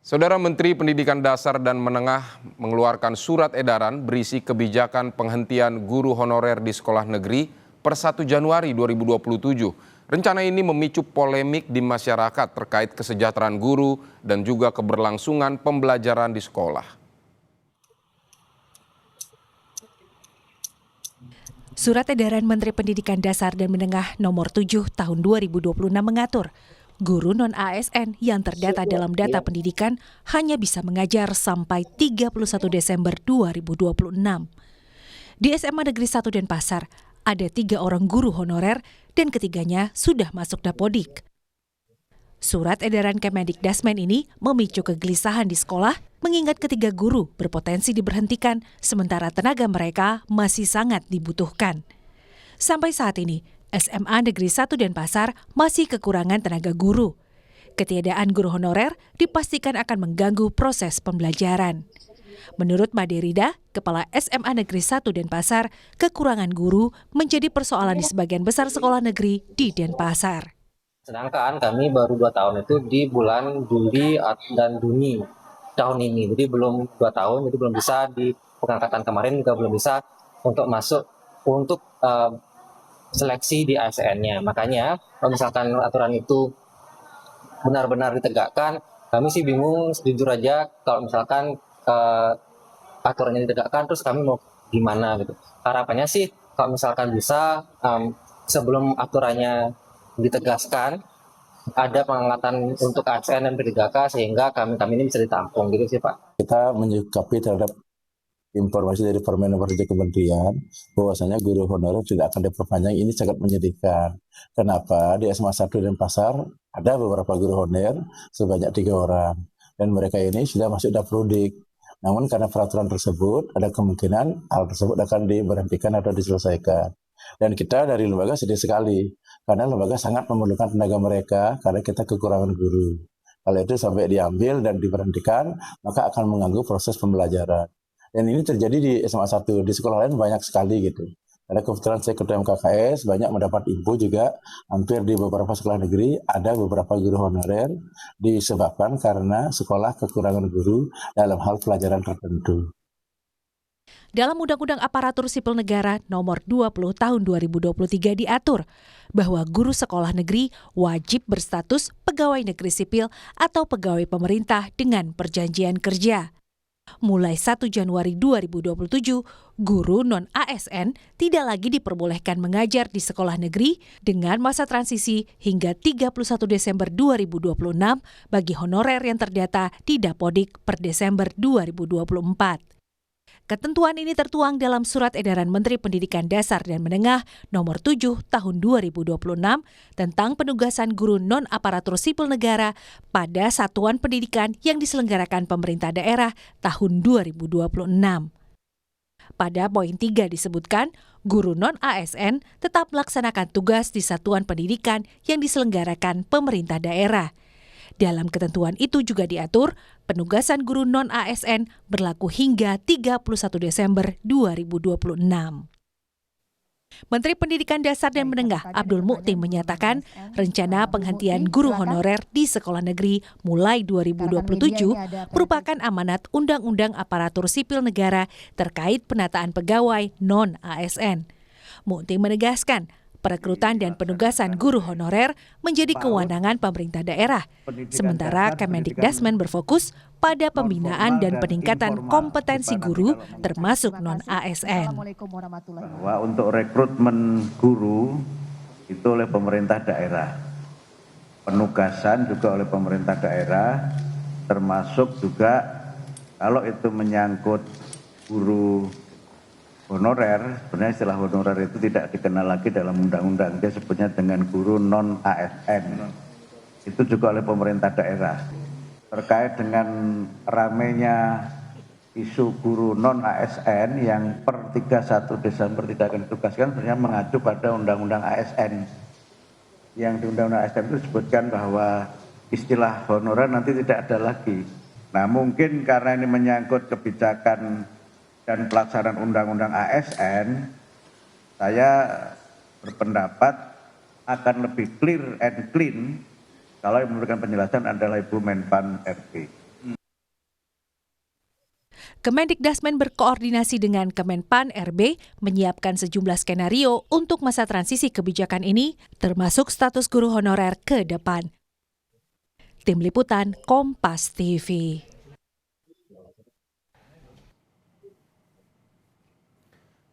Saudara Menteri Pendidikan Dasar dan Menengah mengeluarkan surat edaran berisi kebijakan penghentian guru honorer di sekolah negeri per 1 Januari 2027. Rencana ini memicu polemik di masyarakat terkait kesejahteraan guru dan juga keberlangsungan pembelajaran di sekolah. Surat edaran Menteri Pendidikan Dasar dan Menengah nomor 7 tahun 2026 mengatur, guru non-ASN yang terdata dalam data pendidikan hanya bisa mengajar sampai 31 Desember 2026. Di SMA Negeri 1 Denpasar, ada 3 orang guru honorer dan ketiganya sudah masuk Dapodik. Surat edaran Kemendikdasmen ini memicu kegelisahan di sekolah mengingat ketiga guru berpotensi diberhentikan sementara tenaga mereka masih sangat dibutuhkan. Sampai saat ini, SMA Negeri 1 Denpasar masih kekurangan tenaga guru. Ketiadaan guru honorer dipastikan akan mengganggu proses pembelajaran. Menurut Made Rida, Kepala SMA Negeri 1 Denpasar, kekurangan guru menjadi persoalan di sebagian besar sekolah negeri di Denpasar. Sedangkan kami baru 2 tahun itu di bulan Juli dan Juni tahun ini. Jadi belum 2 tahun, jadi belum bisa di pengangkatan kemarin juga belum bisa untuk masuk untuk seleksi di ASN-nya. Makanya kalau misalkan aturan itu benar-benar ditegakkan, kami sih bingung jujur aja kalau misalkan aturannya ditegakkan terus kami mau gimana gitu. Harapannya sih kalau misalkan bisa sebelum aturannya ditegaskan ada pengangkatan untuk ASN dan P3K sehingga kami ini bisa ditampung gitu sih Pak. Kita menyikapi terhadap informasi dari Permen nomor 7 Kementerian bahwasanya guru honorer tidak akan diperpanjang ini sangat menyedihkan. Kenapa? Di SMA 1 Denpasar ada beberapa guru honorer sebanyak 3 orang dan mereka ini sudah masuk Dapodik. Namun karena peraturan tersebut ada kemungkinan hal tersebut akan diberhentikan atau diselesaikan. Dan kita dari lembaga sedih sekali karena lembaga sangat memerlukan tenaga mereka karena kita kekurangan guru. Kalau itu sampai diambil dan diberhentikan maka akan mengganggu proses pembelajaran. Dan ini terjadi di SMA 1, di sekolah lain banyak sekali gitu. Karena kebetulan saya ketua MKKS banyak mendapat info juga hampir di beberapa sekolah negeri ada beberapa guru honorer disebabkan karena sekolah kekurangan guru dalam hal pelajaran tertentu. Dalam Undang-Undang Aparatur Sipil Negara Nomor 20 Tahun 2023 diatur bahwa guru sekolah negeri wajib berstatus pegawai negeri sipil atau pegawai pemerintah dengan perjanjian kerja. Mulai 1 Januari 2027, guru non-ASN tidak lagi diperbolehkan mengajar di sekolah negeri dengan masa transisi hingga 31 Desember 2026 bagi honorer yang terdata di Dapodik per Desember 2024. Ketentuan ini tertuang dalam Surat Edaran Menteri Pendidikan Dasar dan Menengah Nomor 7 Tahun 2026 tentang penugasan guru non-aparatur sipil negara pada satuan pendidikan yang diselenggarakan pemerintah daerah tahun 2026. Pada poin 3 disebutkan, guru non-ASN tetap melaksanakan tugas di satuan pendidikan yang diselenggarakan pemerintah daerah. Dalam ketentuan itu juga diatur, penugasan guru non-ASN berlaku hingga 31 Desember 2026. Menteri Pendidikan Dasar dan Menengah Abdul Mukti menyatakan rencana penghentian guru honorer di sekolah negeri mulai 2027 merupakan amanat Undang-Undang Aparatur Sipil Negara terkait penataan pegawai non-ASN. Mukti menegaskan, perekrutan dan penugasan guru honorer menjadi kewenangan pemerintah daerah. Sementara Kemendikdasmen berfokus pada pembinaan dan peningkatan kompetensi guru termasuk non-ASN. Bahwa untuk rekrutmen guru itu oleh pemerintah daerah. Penugasan juga oleh pemerintah daerah, termasuk juga kalau itu menyangkut guru honorer, sebenarnya istilah honorer itu tidak dikenal lagi dalam undang-undang, dia sebutnya dengan guru non-ASN. Itu juga oleh pemerintah daerah. Terkait dengan ramainya isu guru non-ASN yang per 31 Desember tidak akan ditugaskan, sebenarnya mengacu pada undang-undang ASN. Yang di undang-undang ASN itu disebutkan bahwa istilah honorer nanti tidak ada lagi. Nah mungkin karena ini menyangkut kebijakan dan pelaksanaan undang-undang ASN, saya berpendapat akan lebih clear and clean kalau yang memberikan penjelasan adalah Ibu Menpan RB. Kemendikdasmen berkoordinasi dengan Kemenpan RB menyiapkan sejumlah skenario untuk masa transisi kebijakan ini, termasuk status guru honorer ke depan. Tim Liputan Kompas TV.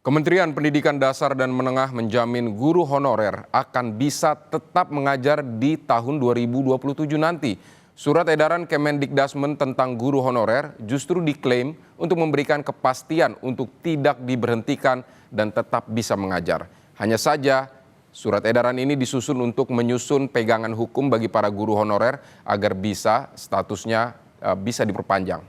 Kementerian Pendidikan Dasar dan Menengah menjamin guru honorer akan bisa tetap mengajar di tahun 2027 nanti. Surat edaran Kemendikdasmen tentang guru honorer justru diklaim untuk memberikan kepastian untuk tidak diberhentikan dan tetap bisa mengajar. Hanya saja, surat edaran ini disusun untuk menyusun pegangan hukum bagi para guru honorer agar bisa statusnya bisa diperpanjang.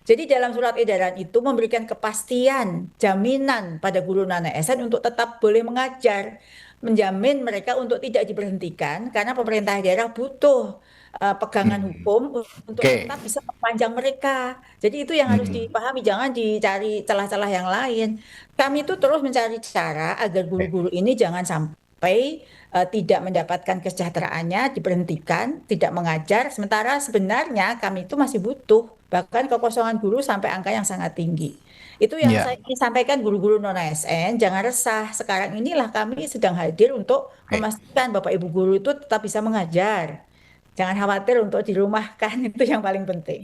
Jadi dalam surat edaran itu memberikan kepastian, jaminan pada guru non-ASN untuk tetap boleh mengajar, menjamin mereka untuk tidak diberhentikan karena pemerintah daerah butuh pegangan hukum untuk tetap bisa memperpanjang mereka. Jadi itu yang harus dipahami, jangan dicari celah-celah yang lain. Kami itu terus mencari cara agar guru-guru ini jangan sampai tidak mendapatkan kesejahteraannya, diberhentikan, tidak mengajar. Sementara sebenarnya kami itu masih butuh, bahkan kekosongan guru sampai angka yang sangat tinggi. Itu yang saya ingin sampaikan guru-guru non-ASN, jangan resah. Sekarang inilah kami sedang hadir untuk memastikan Bapak Ibu guru itu tetap bisa mengajar. Jangan khawatir untuk dirumahkan, itu yang paling penting.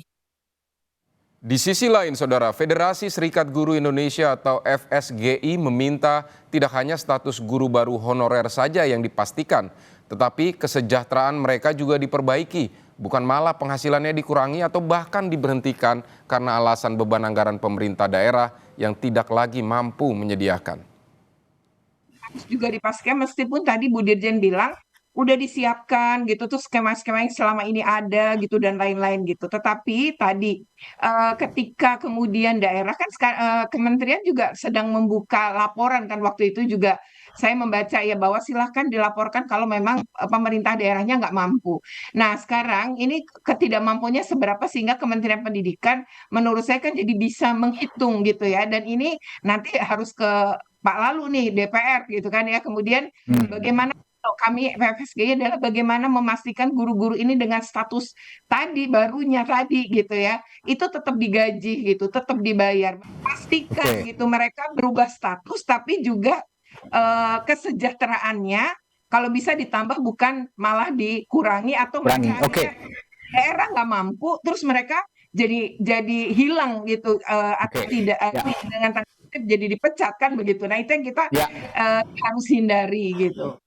Di sisi lain, Saudara, Federasi Serikat Guru Indonesia atau FSGI meminta tidak hanya status guru baru honorer saja yang dipastikan, tetapi kesejahteraan mereka juga diperbaiki, bukan malah penghasilannya dikurangi atau bahkan diberhentikan karena alasan beban anggaran pemerintah daerah yang tidak lagi mampu menyediakan. Juga dipastikan meskipun tadi Bu Dirjen bilang udah disiapkan gitu tuh skema-skema yang selama ini ada gitu dan lain-lain gitu. Tetapi tadi ketika kemudian daerah kan kementerian juga sedang membuka laporan kan waktu itu juga saya membaca ya bahwa silahkan dilaporkan kalau memang pemerintah daerahnya nggak mampu. Nah sekarang ini ketidakmampunya seberapa sehingga Kementerian Pendidikan menurut saya kan jadi bisa menghitung gitu ya. Dan ini nanti harus ke Pak Lalu nih DPR gitu kan ya. Kemudian bagaimana kami FSGI adalah bagaimana memastikan guru-guru ini dengan status barunya tadi gitu ya, itu tetap digaji gitu, tetap dibayar. Pastikan gitu mereka berubah status tapi juga kesejahteraannya kalau bisa ditambah bukan malah dikurangi atau mereka daerah nggak mampu terus mereka jadi hilang gitu atau tidak dengan tanda kutip jadi dipecat kan begitu. Nah itu yang kita harus hindari gitu.